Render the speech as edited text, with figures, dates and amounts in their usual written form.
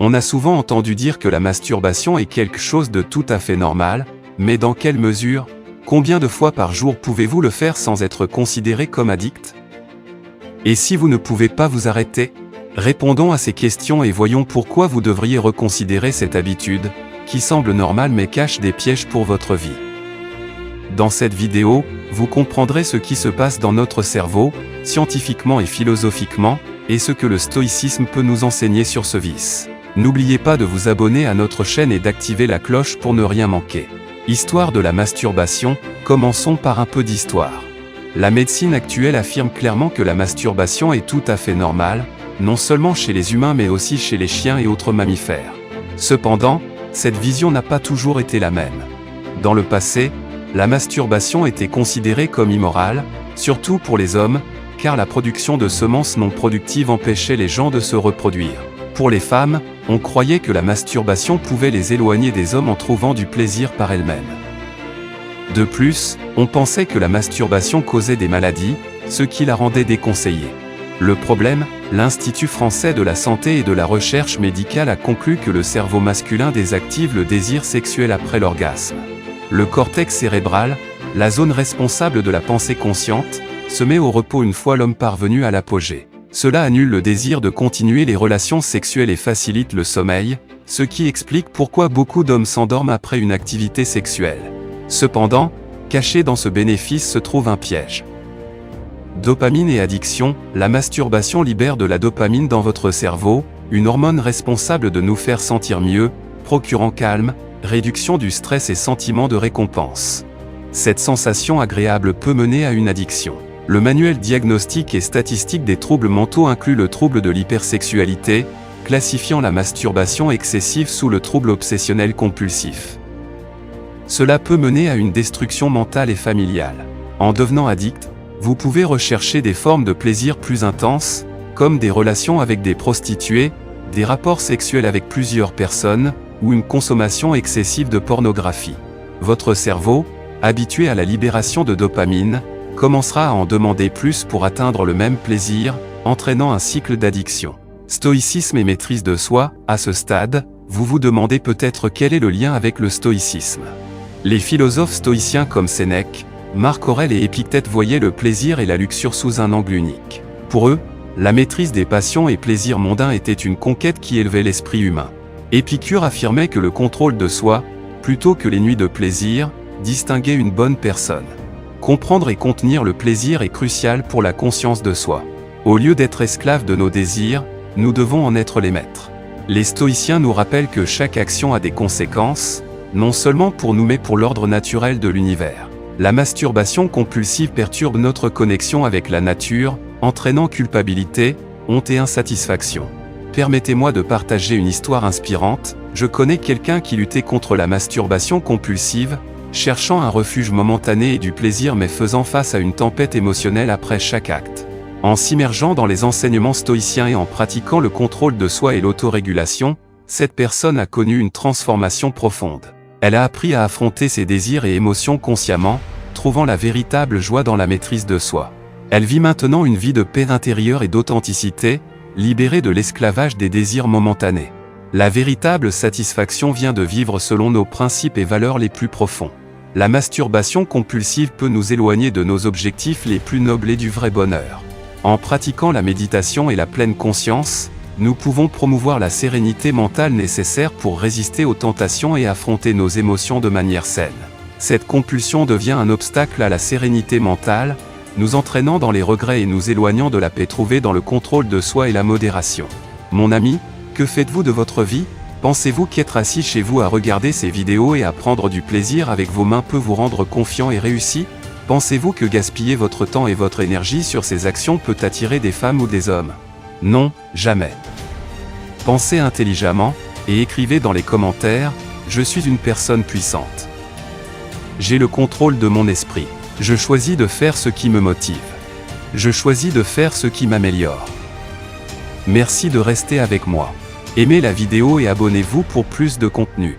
On a souvent entendu dire que la masturbation est quelque chose de tout à fait normal, mais dans quelle mesure? Combien de fois par jour pouvez-vous le faire sans être considéré comme addict? Et si vous ne pouvez pas vous arrêter? Répondons à ces questions et voyons pourquoi vous devriez reconsidérer cette habitude, qui semble normale mais cache des pièges pour votre vie. Dans cette vidéo, vous comprendrez ce qui se passe dans notre cerveau, scientifiquement et philosophiquement, et ce que le stoïcisme peut nous enseigner sur ce vice. N'oubliez pas de vous abonner à notre chaîne et d'activer la cloche pour ne rien manquer. Histoire de la masturbation, commençons par un peu d'histoire. La médecine actuelle affirme clairement que la masturbation est tout à fait normale, non seulement chez les humains mais aussi chez les chiens et autres mammifères. Cependant, cette vision n'a pas toujours été la même. Dans le passé, la masturbation était considérée comme immorale, surtout pour les hommes, car la production de semences non productives empêchait les gens de se reproduire. Pour les femmes, on croyait que la masturbation pouvait les éloigner des hommes en trouvant du plaisir par elles-mêmes. De plus, on pensait que la masturbation causait des maladies, ce qui la rendait déconseillée. Le problème, l'Institut français de la santé et de la recherche médicale a conclu que le cerveau masculin désactive le désir sexuel après l'orgasme. Le cortex cérébral, la zone responsable de la pensée consciente, se met au repos une fois l'homme parvenu à l'apogée. Cela annule le désir de continuer les relations sexuelles et facilite le sommeil, ce qui explique pourquoi beaucoup d'hommes s'endorment après une activité sexuelle. Cependant, caché dans ce bénéfice se trouve un piège. Dopamine et addiction, la masturbation libère de la dopamine dans votre cerveau, une hormone responsable de nous faire sentir mieux, procurant calme, réduction du stress et sentiment de récompense. Cette sensation agréable peut mener à une addiction. Le manuel diagnostique et statistique des troubles mentaux inclut le trouble de l'hypersexualité, classifiant la masturbation excessive sous le trouble obsessionnel compulsif. Cela peut mener à une destruction mentale et familiale. En devenant addict, vous pouvez rechercher des formes de plaisir plus intenses, comme des relations avec des prostituées, des rapports sexuels avec plusieurs personnes, ou une consommation excessive de pornographie. Votre cerveau, habitué à la libération de dopamine, commencera à en demander plus pour atteindre le même plaisir, entraînant un cycle d'addiction. Stoïcisme et maîtrise de soi, à ce stade, vous vous demandez peut-être quel est le lien avec le stoïcisme. Les philosophes stoïciens comme Sénèque, Marc Aurèle et Épictète voyaient le plaisir et la luxure sous un angle unique. Pour eux, la maîtrise des passions et plaisirs mondains était une conquête qui élevait l'esprit humain. Épicure affirmait que le contrôle de soi, plutôt que les nuits de plaisir, distinguait une bonne personne. Comprendre et contenir le plaisir est crucial pour la conscience de soi. Au lieu d'être esclaves de nos désirs, nous devons en être les maîtres. Les stoïciens nous rappellent que chaque action a des conséquences, non seulement pour nous mais pour l'ordre naturel de l'univers. La masturbation compulsive perturbe notre connexion avec la nature, entraînant culpabilité, honte et insatisfaction. Permettez-moi de partager une histoire inspirante. Je connais quelqu'un qui luttait contre la masturbation compulsive, cherchant un refuge momentané et du plaisir mais faisant face à une tempête émotionnelle après chaque acte. En s'immergeant dans les enseignements stoïciens et en pratiquant le contrôle de soi et l'autorégulation, cette personne a connu une transformation profonde. Elle a appris à affronter ses désirs et émotions consciemment, trouvant la véritable joie dans la maîtrise de soi. Elle vit maintenant une vie de paix intérieure et d'authenticité, libérée de l'esclavage des désirs momentanés. La véritable satisfaction vient de vivre selon nos principes et valeurs les plus profonds. La masturbation compulsive peut nous éloigner de nos objectifs les plus nobles et du vrai bonheur. En pratiquant la méditation et la pleine conscience, nous pouvons promouvoir la sérénité mentale nécessaire pour résister aux tentations et affronter nos émotions de manière saine. Cette compulsion devient un obstacle à la sérénité mentale, nous entraînant dans les regrets et nous éloignant de la paix trouvée dans le contrôle de soi et la modération. Mon ami, que faites-vous de votre vie? Pensez-vous qu'être assis chez vous à regarder ces vidéos et à prendre du plaisir avec vos mains peut vous rendre confiant et réussi? Pensez-vous que gaspiller votre temps et votre énergie sur ces actions peut attirer des femmes ou des hommes? Non, jamais. Pensez intelligemment, et écrivez dans les commentaires, « Je suis une personne puissante. J'ai le contrôle de mon esprit. Je choisis de faire ce qui me motive. Je choisis de faire ce qui m'améliore. » Merci de rester avec moi. Aimez la vidéo et abonnez-vous pour plus de contenu.